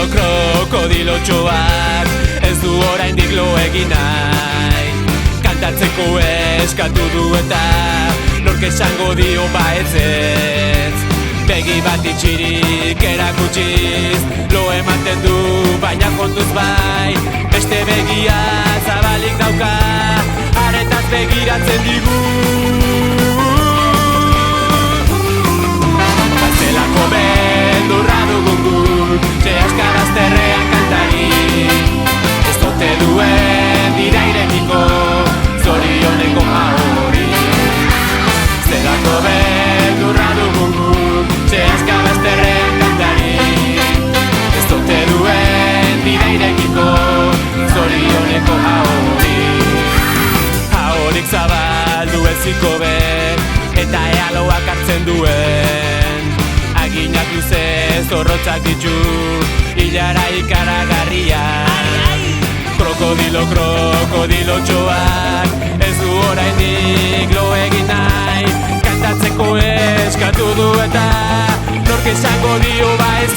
Krokodilo txoak ez du oraindik lo egin nahi. Kantatzeko eskatu du eta nork esango dio baezetz. Begi bat itxirik erakutsiz lo ematen du baina kontuz bai. Beste begia zabalik dauka aretaz begiratzen digu. Gaztelako beldurra dugun gu Zehaskarazterrean kantari. Ez dote duen dira irekiko zorioneko hori. Zelako beldurra dugun gu Zehaskarazterrean kantari. Ez dote duen dira irekiko zorioneko hori. Haorik zabaldu eziko ben eta ealoak hartzen duen. Aginak luzez zorrotzak ditu hilara ikaragarriak. Krokodilo txoak ez du orainik lo egin nahi. Kantatzeko eskatu du eta nork esango dio ba ez